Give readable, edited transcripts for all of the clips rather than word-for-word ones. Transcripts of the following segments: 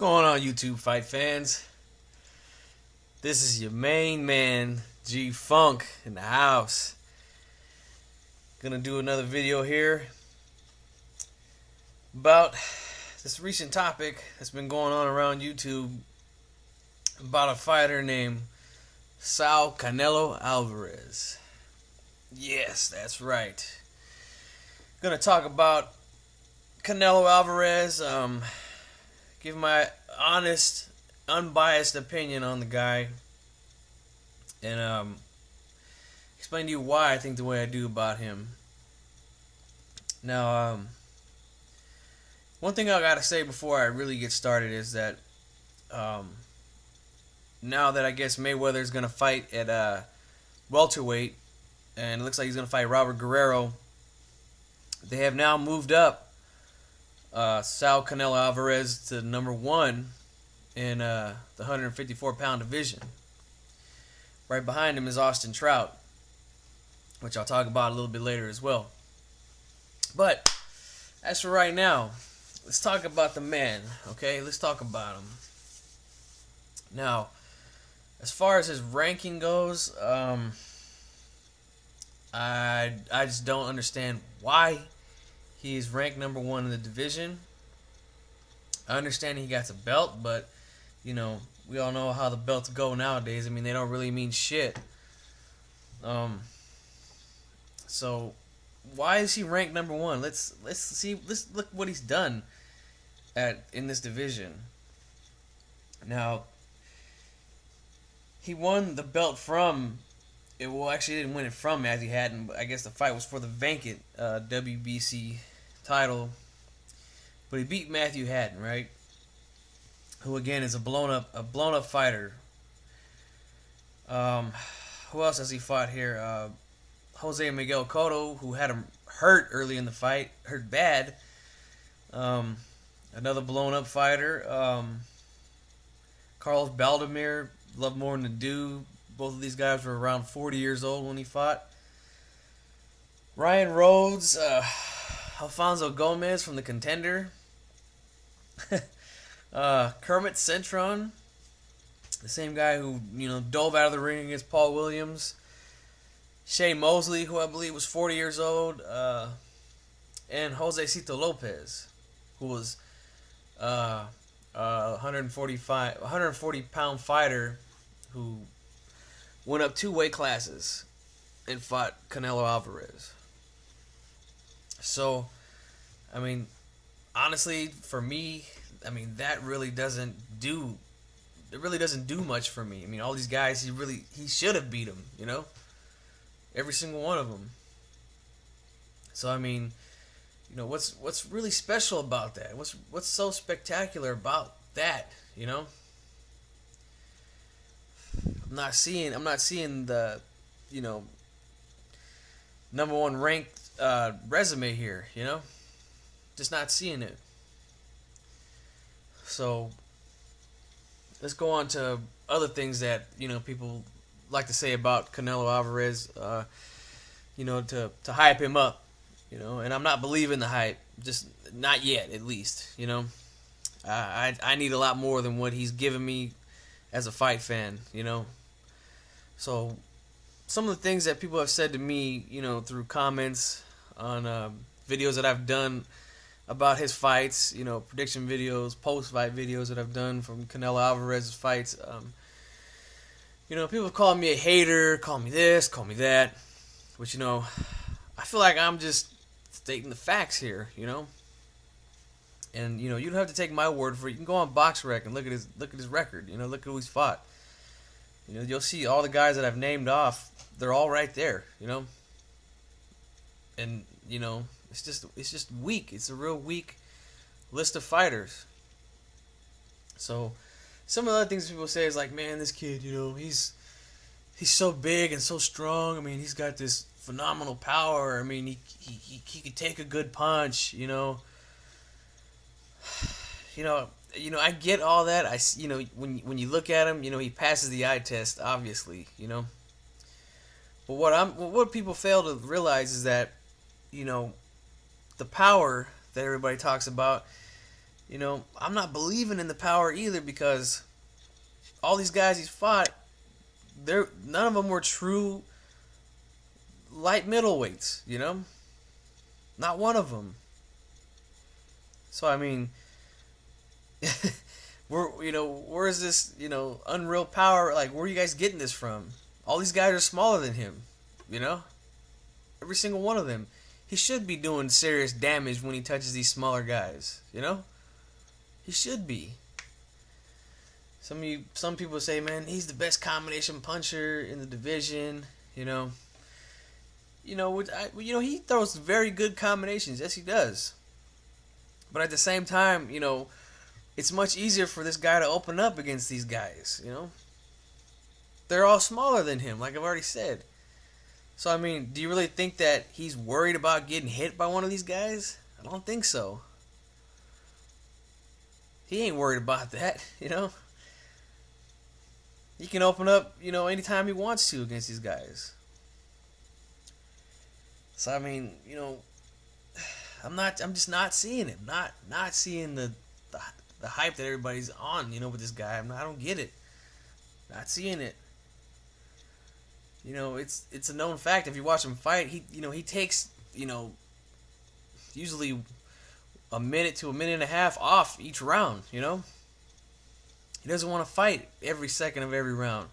going on, YouTube fight fans? This is your main man, G Funk, in the house. Gonna do another video here about this recent topic that's been going on around YouTube about a fighter named Canelo Alvarez. Yes, that's right. Gonna talk about Canelo Alvarez, give my honest, unbiased opinion on the guy, and explain to you why I think the way I do about him. Now, one thing I gotta say before I really get started is that now that I guess Mayweather's gonna fight at welterweight, and it looks like he's gonna fight Robert Guerrero, they have now moved up Canelo Alvarez to number 1 in the 154-pound division. Right behind him is Austin Trout, which I'll talk about a little bit later as well. But as for right now, let's talk about the man, okay? Let's talk about him. Now, as far as his ranking goes, I just don't understand why he's ranked number 1 in the division. I understand he got a belt, but you know, we all know how the belts go nowadays. I mean, they don't really mean shit. So why is he ranked number 1? Let's look what he's done in this division. Now, he won the belt from actually didn't win it from Matthew Hatton, but I guess the fight was for the vacant WBC title. But he beat Matthew Hatton, right? Who again is a blown up fighter. Who else has he fought here? Jose Miguel Cotto, who had him hurt early in the fight, hurt bad. Another blown up fighter. Carlos Baldemir, Love More Than Do. Both of these guys were around 40 years old when he fought. Ryan Rhodes, Alfonso Gomez from The Contender. Kermit Cintron, the same guy who, dove out of the ring against Paul Williams. Shea Mosley, who I believe was 40 years old. And Jose Cito Lopez, who was a 140-pound fighter who went up 2 weight classes and fought Canelo Alvarez. So, I mean, honestly, for me, I mean, that really doesn't do much for me. I mean, all these guys, he should have beat them, every single one of them. So, I mean, what's really special about that? What's so spectacular about that, I'm not seeing the, number 1 ranked resume here, just not seeing it. So let's go on to other things that people like to say about Canelo Alvarez, to hype him up, and I'm not believing the hype, just not yet, at least, I need a lot more than what he's given me as a fight fan, So, some of the things that people have said to me, through comments on videos that I've done about his fights, prediction videos, post-fight videos that I've done from Canelo Alvarez's fights. People call me a hater, call me this, call me that, which, I feel like I'm just stating the facts here, And, you don't have to take my word for it. You can go on BoxRec and look at his record, look at who he's fought. You'll see all the guys that I've named off, they're all right there, And, it's just weak. It's a real weak list of fighters. So, some of the other things people say is like, man, this kid, he's so big and so strong. I mean, he's got this phenomenal power. I mean, he could take a good punch, I get all that. When you look at him, he passes the eye test, obviously, But what people fail to realize is that, the power that everybody talks about I'm not believing in the power either because all these guys he's fought, none of them were true light middleweights. Not one of them. So I mean, where is this unreal power? Like, where are you guys getting this from? All these guys are smaller than him. Every single one of them. He should be doing serious damage when he touches these smaller guys. He should be. Some people say, man, he's the best combination puncher in the division. He throws very good combinations. Yes, he does. But at the same time, it's much easier for this guy to open up against these guys. They're all smaller than him, like I've already said. So I mean, do you really think that he's worried about getting hit by one of these guys? I don't think so. He ain't worried about that. He can open up, anytime he wants to against these guys. So I mean, I'm just not seeing it. Not seeing the hype that everybody's on, with this guy. I don't get it. Not seeing it. It's a known fact. If you watch him fight, he takes, usually a minute to a minute and a half off each round, He doesn't want to fight every second of every round.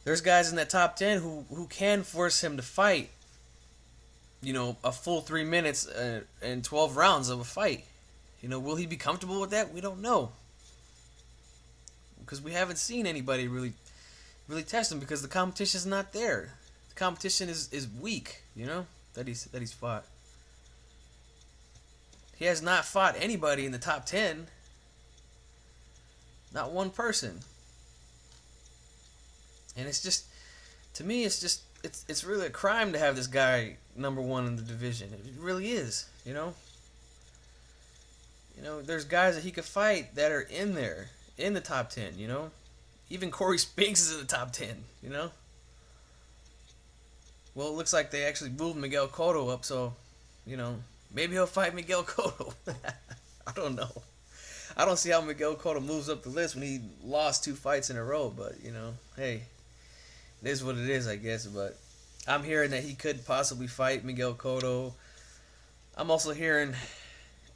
There's guys in that top 10 who can force him to fight, a full 3 minutes and 12 rounds of a fight. Will he be comfortable with that? We don't know. Because we haven't seen anybody really test him because the competition's not there. The competition is weak, that he's fought. He has not fought anybody in the top 10. Not one person. And it's just, to me, it's really a crime to have this guy number one in the division. It really is, there's guys that he could fight that are in there, in the top 10, Even Corey Spinks is in the top 10, Well, it looks like they actually moved Miguel Cotto up, so, maybe he'll fight Miguel Cotto. I don't know. I don't see how Miguel Cotto moves up the list when he lost 2 fights in a row, but, hey, it is what it is, I guess. But I'm hearing that he could possibly fight Miguel Cotto. I'm also hearing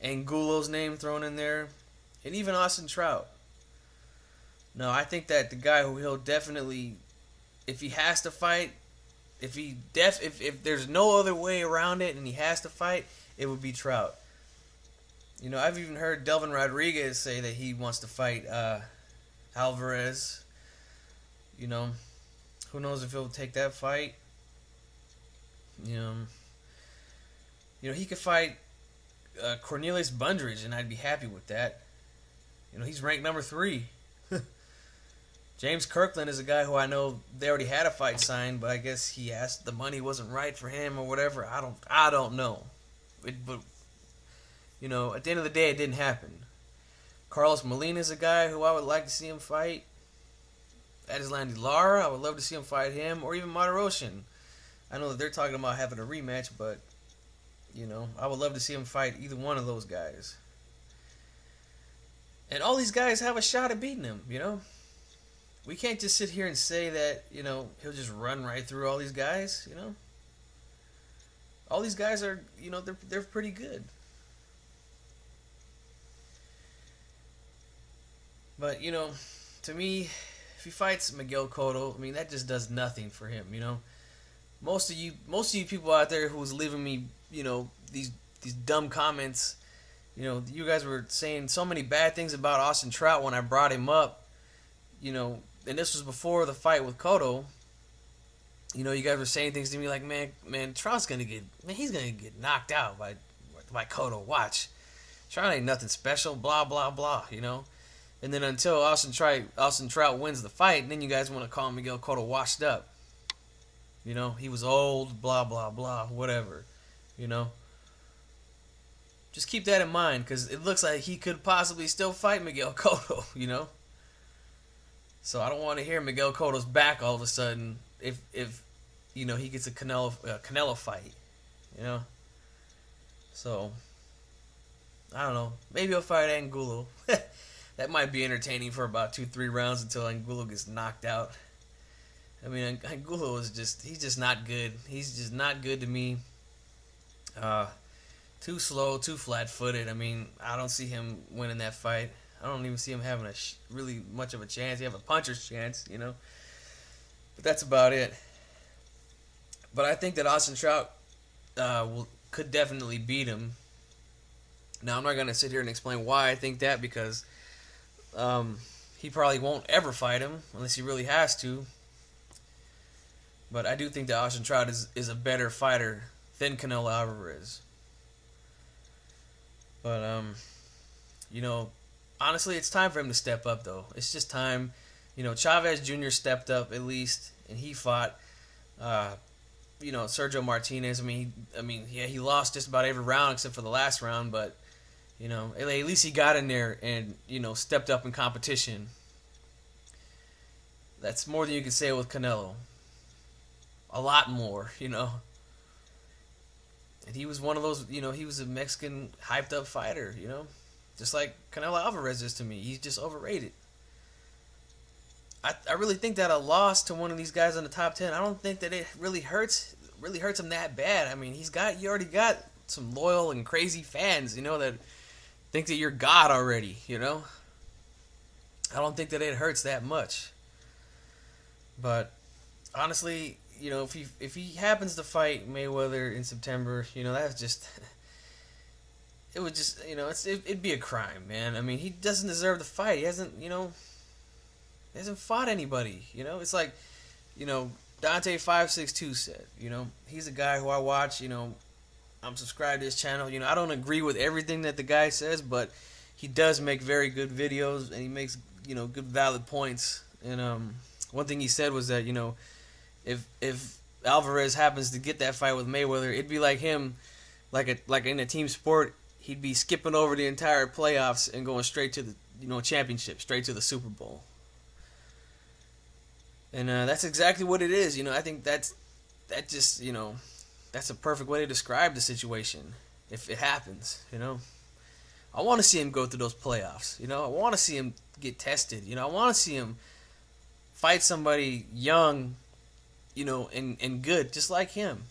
Angulo's name thrown in there, and even Austin Trout. No, I think that the guy who he'll definitely, if he has to fight, if there's no other way around it and he has to fight, it would be Trout. I've even heard Delvin Rodriguez say that he wants to fight Alvarez. Who knows if he'll take that fight? He could fight Cornelius Bundridge, and I'd be happy with that. He's ranked number 3. James Kirkland is a guy who I know they already had a fight signed, but I guess the money wasn't right for him or whatever. I don't know. But at the end of the day, it didn't happen. Carlos Molina is a guy who I would like to see him fight. Adeslandi Lara, I would love to see him fight him, or even Martirosyan. I know that they're talking about having a rematch, but I would love to see him fight either one of those guys. And all these guys have a shot at beating him. We can't just sit here and say that he'll just run right through all these guys. All these guys are they're pretty good. But, to me, if he fights Miguel Cotto, that just does nothing for him, Most of you people out there who's leaving me, these dumb comments, you guys were saying so many bad things about Austin Trout when I brought him up, and this was before the fight with Cotto. You guys were saying things to me like, man, Trout's he's gonna get knocked out by Cotto. Watch, Trout ain't nothing special. Blah blah blah. And then until Austin Trout wins the fight, and then you guys want to call Miguel Cotto washed up. He was old, blah, blah, blah, whatever. Just keep that in mind, because it looks like he could possibly still fight Miguel Cotto, So I don't want to hear Miguel Cotto's back all of a sudden if he gets a Canelo fight, So I don't know. Maybe he'll fight Angulo. That might be entertaining for about 2-3 rounds until Angulo gets knocked out. I mean, Angulo is he's just not good. He's just not good to me. Too slow, too flat-footed. I mean, I don't see him winning that fight. I don't even see him having really much of a chance. He have a puncher's chance, you know. But that's about it. But I think that Austin Trout could definitely beat him. Now, I'm not going to sit here and explain why I think that, because he probably won't ever fight him unless he really has to. But I do think that Austin Trout is a better fighter than Canelo Alvarez. But, you know, honestly, it's time for him to step up, though. It's just time. You know, Chavez Jr. stepped up at least, and he fought, you know, Sergio Martinez. I mean, yeah, he lost just about every round except for the last round, but, you know, at least he got in there and, you know, stepped up in competition. That's more than you can say with Canelo. A lot more, you know. And he was one of those, you know, he was a Mexican hyped up fighter, you know. Just like Canelo Alvarez is to me. He's just overrated. I really think that a loss to one of these guys in the top 10, I don't think that it really hurts him that bad. I mean, you already got some loyal and crazy fans, you know, that think that you're God already, you know. I don't think that it hurts that much. But honestly, you know, if he happens to fight Mayweather in September, you know, that's just, it would just, you know, it'd be a crime, man. I mean, he doesn't deserve the fight. He hasn't, you know, fought anybody, you know. It's like, you know, Dante562 said, you know, he's a guy who I watch, you know, I'm subscribed to his channel. You know, I don't agree with everything that the guy says, but he does make very good videos, and he makes, you know, good valid points. And one thing he said was that, you know, if Alvarez happens to get that fight with Mayweather, it'd be like him, like in a team sport, he'd be skipping over the entire playoffs and going straight to the, you know, championship, straight to the Super Bowl. And that's exactly what it is. You know, I think that just, you know, that's a perfect way to describe the situation if it happens, you know. I want to see him go through those playoffs, you know. I want to see him get tested, you know. I want to see him fight somebody young, you know, and good, just like him.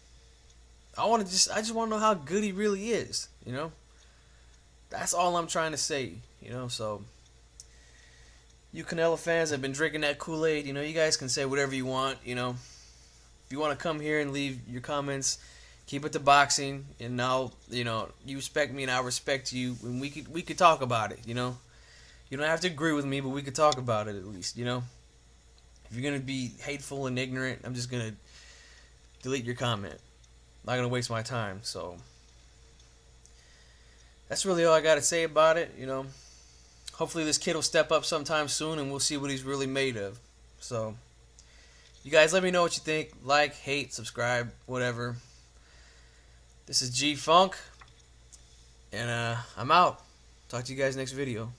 I just want to know how good he really is, you know. That's all I'm trying to say, you know. So, you Canelo fans have been drinking that Kool-Aid, you know, you guys can say whatever you want, you know. If you want to come here and leave your comments, keep it to boxing, and I'll, you know, you respect me and I'll respect you, and we could talk about it, you know. You don't have to agree with me, but we could talk about it at least, you know. If you're going to be hateful and ignorant, I'm just going to delete your comment. I'm not going to waste my time. So that's really all I got to say about it, you know. Hopefully this kid will step up sometime soon, and we'll see what he's really made of. So you guys let me know what you think. Like, hate, subscribe, whatever. This is G Funk, and I'm out. Talk to you guys next video.